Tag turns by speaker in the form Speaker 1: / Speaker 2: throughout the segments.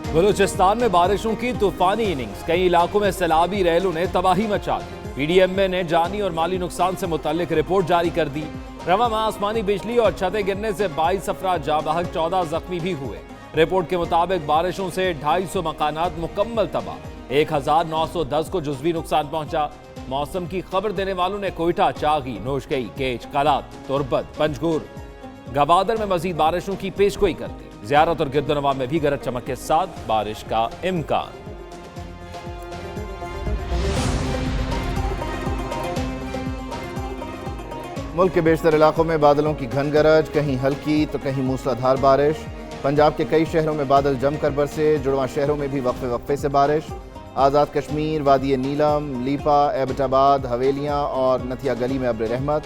Speaker 1: बलूचिस्तान में बारिशों की तूफानी इनिंग्स, कई इलाकों में सैलाबी रैलों ने तबाही मचा दी। पीडीएमए ने जानी और माली नुकसान से मुतल्लिक रिपोर्ट जारी कर दी। रवा में आसमानी बिजली और छतें गिरने से 22 अफराद जाँ बहक, 14 जख्मी भी हुए। रिपोर्ट के मुताबिक बारिशों से 250 मकानात मुकम्मल तबाह, 1910 को जुज़वी नुकसान पहुंचा। मौसम की खबर देने वालों ने कोयटा, चागी, नोशगई, केच, कलात, तुरबत, पंजगुर, गवादर में मजीद बारिशों की पेशगोई कर दी। ज़ियारत और गिरदोनवा में भी गरज चमक के साथ बारिश का इम्कान।
Speaker 2: मुल्क के बेशतर इलाकों में बादलों की घन गरज, कहीं हल्की तो कहीं मूसलाधार बारिश। पंजाब के कई शहरों में बादल जमकर बरसे, जुड़वा शहरों में भी वक्फे वक्फे से बारिश। आज़ाद कश्मीर, वादी नीलम, लीपा, एबटाबाद, हवेलियाँ और नथिया गली में अब्र रहमत।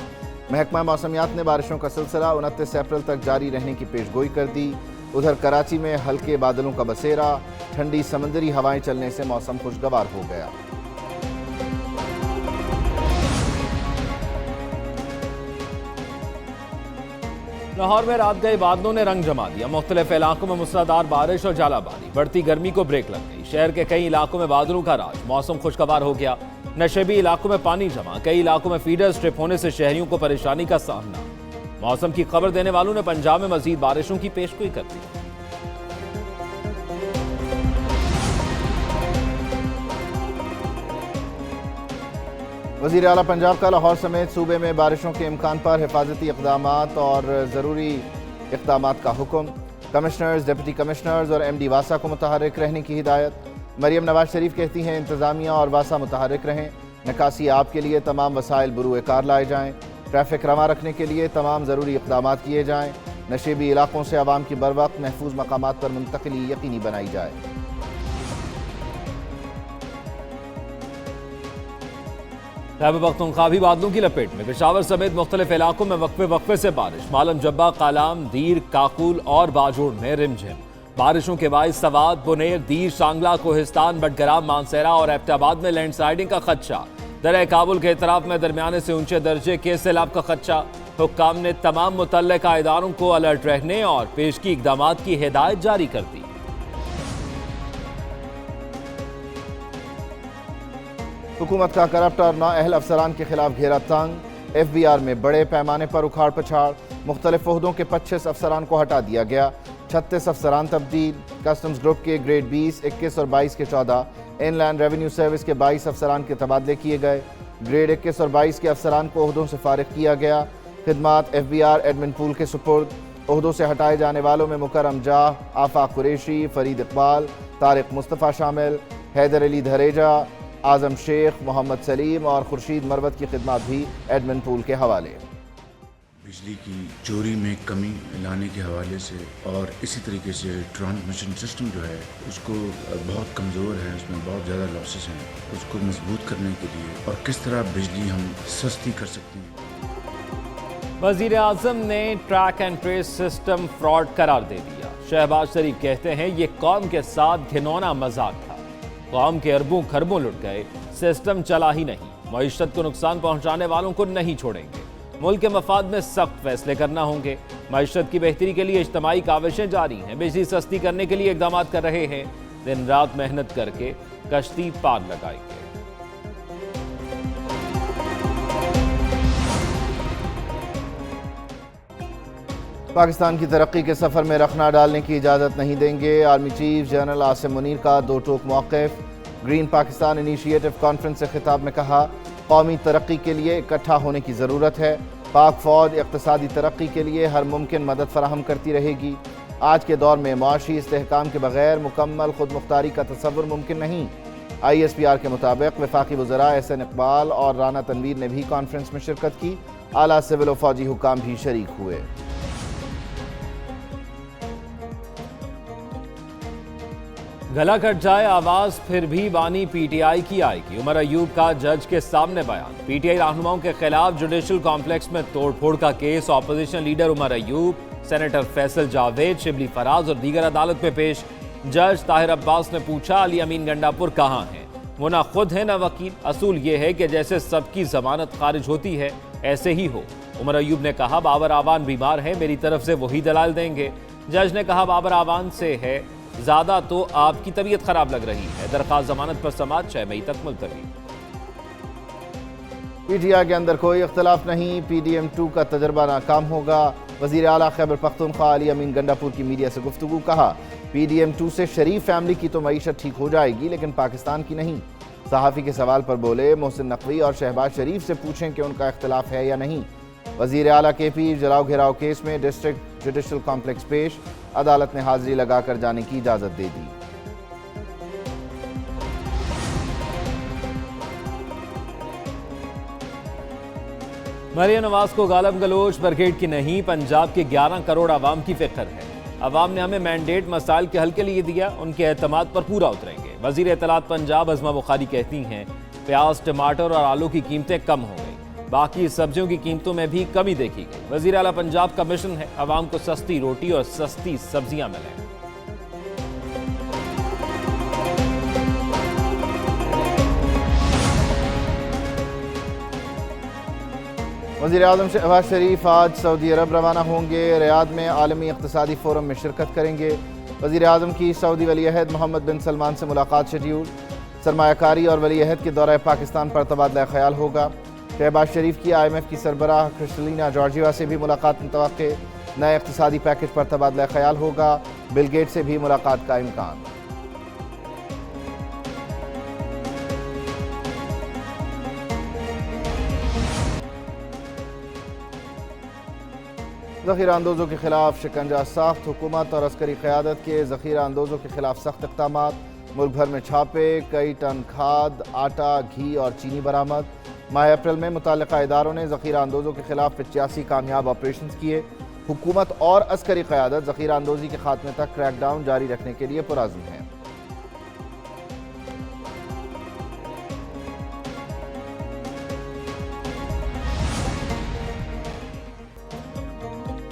Speaker 2: महकमा मौसमियात ने बारिशों का सिलसिला 29 अप्रैल तक जारी रहने की पेशगोई कर दी। उधर कराची में हल्के बादलों का बसेरा, ठंडी समंदरी हवाएं चलने से मौसम खुशगवार हो गया।
Speaker 1: लाहौर में रात गए बादलों ने रंग जमा दिया। मुख्तलिफ इलाकों में मूसलाधार बारिश और जालाबारी, बढ़ती गर्मी को ब्रेक लग गई। शहर के कई इलाकों में बादलों का राज, मौसम खुशगवार हो गया। नशेबी इलाकों में पानी जमा, कई इलाकों में फीडर स्ट्रिप होने से शहरियों को परेशानी का सामना। मौसम की खबर देने वालों ने पंजाब में मजीद बारिशों की पेशगोई कर दी।
Speaker 2: वज़ीर आला पंजाब का लाहौर समेत सूबे में बारिशों के इम्कान पर हिफाजती इक़दामात और ज़रूरी इक़दामात का हुक्म। कमिश्नर्स, डिप्टी कमिश्नर्स और MD वासा को मुतहर्रिक रहने की हिदायत। मरियम नवाज शरीफ कहती हैं इंतज़ामिया और वासा मुतहर्रिक रहें। निकासी आप के लिए तमाम वसाइल बरूए कार लाए जाएँ। ट्रैफिक रवा रखने के लिए तमाम ज़रूरी इक़दामात किए जाएँ। नशेबी इलाकों से आवाम की बर वक्त महफूज मकामात पर मुंतकिली यकीनी बनाई जाए।
Speaker 1: खैबर पख्तूनख्वा भी बादलों की लपेट में, पेशावर समेत मुख्तलिफ इलाकों में वक्फे वक्फे से बारिश। मालम जब्बा, कालाम, दीर, काकुल और बाजोड़ में रिमझिम बारिशों के बाइस सवात, बुनेर, दीर, शांगला, कोहिस्तान, बटग्राम, मानसेरा और एबटाबाद में लैंडस्लाइडिंग का खदशा। दरिया काबुल के इतराफ में दरमियाने से ऊंचे दर्जे के सैलाब का खदशा। हुक्काम ने तमाम मुतल्लिका इदारों को अलर्ट रहने और पेशगी इक़दामात की हिदायत जारी कर दी।
Speaker 2: हुकूमत का करप्ट और नाअहल अफसरान के खिलाफ घेरा तंग। FBR में बड़े पैमाने पर उखाड़ पछाड़, मुख्तलिफ ओहदों के 25 अफसरान को हटा दिया गया। 36 अफसरान तब्दील। कस्टम्स ग्रुप के ग्रेड 20, 21 और 22 के 14, इनलैंड रेवेन्यू सर्विस के 22 अफसरान के तबादले किए गए। ग्रेड 21 और 22 के अफसरान को ओहदों से फारिग किया गया। खिदमात FBR एडमिन पूल के सुपुर्द। ओहदों से हटाए जाने वालों में मुकरम जाह, आफाक कुरैशी, फरीद इकबाल, तारिक मुस्तफ़ा शामिल। हैदर अली धरेजा, आज़म शेख, मोहम्मद सलीम और खुर्शीद मरवत की खिदमत भी एडमिन पूल के हवाले।
Speaker 3: बिजली की चोरी में कमी लाने के हवाले से और इसी तरीके से ट्रांसमिशन सिस्टम जो है उसको बहुत कमज़ोर है, उसमें बहुत ज़्यादा लॉसेस हैं, उसको मजबूत करने के लिए और किस तरह बिजली हम सस्ती कर सकते हैं।
Speaker 1: वज़ीर आज़म ने track and trace system fraud करार दे दिया। शहबाज शरीफ कहते हैं ये कौम के साथ घिनौना मजाक था। कौम के अरबों खरबों लुट गए, सिस्टम चला ही नहीं। मईशत को नुकसान पहुंचाने वालों को नहीं छोड़ेंगे। मुल्क के मफाद में सख्त फैसले करना होंगे। मईशत की बेहतरी के लिए इज्तिमाई काविशें जारी हैं। बिजली सस्ती करने के लिए इक़दामात कर रहे हैं। दिन रात मेहनत करके कश्ती पार लगाएंगे।
Speaker 2: पाकिस्तान की तरक्की के सफ़र में रखना डालने की इजाज़त नहीं देंगे। Army chief general Asim Munir का दो टोक मौक़िफ़। ग्रीन पाकिस्तान इनिशिएटिव कॉन्फ्रेंस से खिताब में कहा, कौमी तरक्की के लिए इकट्ठा होने की ज़रूरत है। पाक फ़ौज इक़्तिसादी तरक्की के लिए हर मुमकिन मदद फराहम करती रहेगी। आज के दौर में मुआशी इस्तेहकाम के बगैर मुकम्मल खुद मुख्तारी का तसव्वुर मुमकिन नहीं। ISPR के मुताबिक वफाकी वज़रा SN इकबाल और राना तनवीर ने भी कॉन्फ्रेंस में शिरकत की। आला सिविल व फ़ौजी हुकाम भी शरीक हुए।
Speaker 1: गला कट जाए आवाज फिर भी बानी PTI की आएगी। उमर अयूब का जज के सामने बयान। PTI रहनुमाओं के खिलाफ जुडिशल कॉम्प्लेक्स में तोड़फोड़ का केस। Opposition leader Umar Ayub, senator Faisal Javed, Shibli Faraz और दीगर अदालत में पेश। जज ताहिर अब्बास ने पूछा, अली अमीन गंडापुर कहाँ हैं? वो ना खुद है ना वकील। असूल ये है कि जैसे सबकी जमानत खारिज होती है ऐसे ही हो। उमर अयूब ने कहा, बाबर आवान बीमार है, मेरी तरफ से वही दलाल देंगे। जज ने कहा, बाबर आवान से है زیادہ تو آپ کی طبیعت خراب لگ رہی ہے۔ درخواست ضمانت پر سماعت 6 مئی تک ملتوی۔
Speaker 2: پی ٹی آئی کے اندر کوئی اختلاف نہیں، پی ڈی ایم 2 کا تجربہ ناکام ہوگا۔ وزیر اعلیٰ خیبر پختونخوا علی امین گنڈا پور کی میڈیا سے گفتگو، کہا پی ڈی ایم 2 سے شریف فیملی کی تو معیشت ٹھیک ہو جائے گی لیکن پاکستان کی نہیں۔ صحافی کے سوال پر بولے محسن نقوی اور شہباز شریف سے پوچھیں کہ ان کا اختلاف ہے یا نہیں۔ وزیر اعلیٰ کے پی جلاؤ گھیراؤ کیس میں ڈسٹرکٹ جوڈیشل کمپلیکس پیش، عدالت نے حاضری لگا کر جانے کی اجازت دے دی۔
Speaker 1: مریم نواز کو گالم گلوچ برگیڈ کی نہیں، پنجاب کے 11 کروڑ عوام کی فکر ہے۔ عوام نے ہمیں مینڈیٹ مسائل کے حل کے لیے دیا، ان کے اعتماد پر پورا اتریں گے۔ وزیر اطلاعات پنجاب عظمہ بخاری کہتی ہیں پیاز، ٹماٹر اور آلو کی قیمتیں کم ہو گئی، باقی سبزیوں کی قیمتوں میں بھی کمی دیکھی گئی۔ وزیر اعلیٰ پنجاب کا مشن ہے عوام کو سستی روٹی اور سستی سبزیاں ملیں۔
Speaker 2: وزیر اعظم شہباز شریف آج سعودی عرب روانہ ہوں گے، ریاض میں عالمی اقتصادی فورم میں شرکت کریں گے۔ وزیر اعظم کی سعودی ولی عہد محمد بن سلمان سے ملاقات شیڈیول، سرمایہ کاری اور ولی عہد کے دورہ پاکستان پر تبادلہ خیال ہوگا۔ شہباز شریف کی IMF کی سربراہ کرسٹلینا جارجیوا سے بھی ملاقات متوقع، نئے اقتصادی پیکج پر تبادلہ خیال ہوگا، بل گیٹ سے بھی ملاقات کا امکان۔ ذخیرہ اندوزوں کے خلاف شکنجہ ساخت، حکومت اور عسکری قیادت کے ذخیرہ اندوزوں کے خلاف سخت اقدامات، ملک بھر میں چھاپے، کئی ٹن کھاد، آٹا، گھی اور چینی برآمد۔ ماہ اپریل میں متعلقہ اداروں نے ذخیرہ اندوزوں کے خلاف 85 کامیاب آپریشنز کیے۔ حکومت اور عسکری قیادت ذخیرہ اندوزی کے خاتمے تک کریک ڈاؤن جاری رکھنے کے لیے پرعزم ہیں۔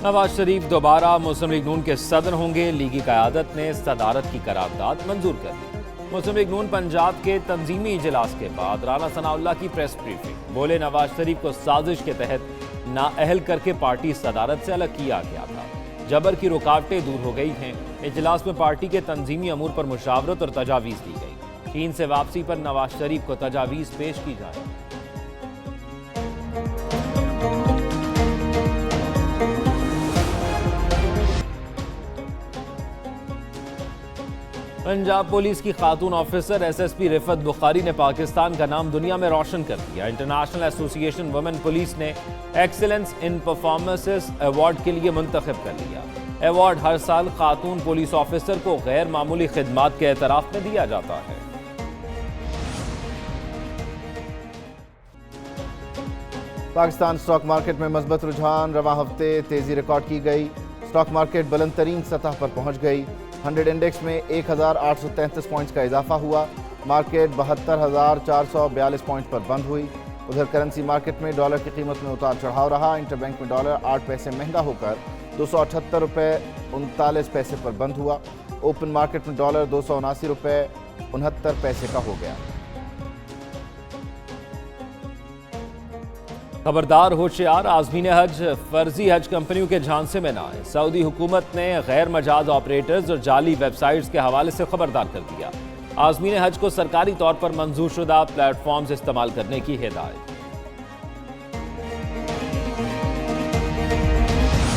Speaker 1: نواز شریف دوبارہ مسلم لیگ نون کے صدر ہوں گے، لیگی قیادت نے صدارت کی قرارداد منظور کر لی۔ مسلم لیگ نون پنجاب کے تنظیمی اجلاس کے بعد رانا ثناء اللہ کی پریس بریفنگ، بولے نواز شریف کو سازش کے تحت نااہل کر کے پارٹی صدارت سے الگ کیا گیا تھا، جبر کی رکاوٹیں دور ہو گئی ہیں۔ اجلاس میں پارٹی کے تنظیمی امور پر مشاورت اور تجاویز دی گئی، چین سے واپسی پر نواز شریف کو تجاویز پیش کی جائے۔ پنجاب پولیس کی خاتون آفیسر SSP رفعت بخاری نے پاکستان کا نام دنیا میں روشن کر دیا۔ انٹرنیشنل ایسوسی ایشن وومن پولیس نے ایکسیلنس ان پرفارمنسز ایوارڈ کے لیے منتخب کر لیا۔ ایوارڈ ہر سال خاتون پولیس آفیسر کو غیر معمولی خدمات کے اعتراف میں دیا جاتا ہے۔
Speaker 2: پاکستان سٹاک مارکیٹ میں مثبت رجحان، رواں ہفتے تیزی ریکارڈ کی گئی، سٹاک مارکیٹ بلند ترین سطح پر پہنچ گئی۔ 100 انڈیکس میں 1833 پوائنٹس کا اضافہ ہوا، مارکیٹ 72,442 پوائنٹس پر بند ہوئی۔ ادھر کرنسی مارکیٹ میں ڈالر کی قیمت میں اتار چڑھاؤ رہا، انٹر بینک میں ڈالر 8 پیسے مہنگا ہو کر 278 روپے 39 پیسے پر بند ہوا۔ اوپن مارکیٹ میں ڈالر 279 روپے 69 پیسے کا ہو گیا۔
Speaker 1: خبردار ہوشیار، عازمین حج فرضی حج کمپنیوں کے جھانسے میں نہ آئے۔ سعودی حکومت نے غیر مجاز آپریٹرز اور جعلی ویب سائٹس کے حوالے سے خبردار کر دیا۔ عازمین حج کو سرکاری طور پر منظور شدہ پلیٹ فارمز استعمال کرنے کی ہدایت۔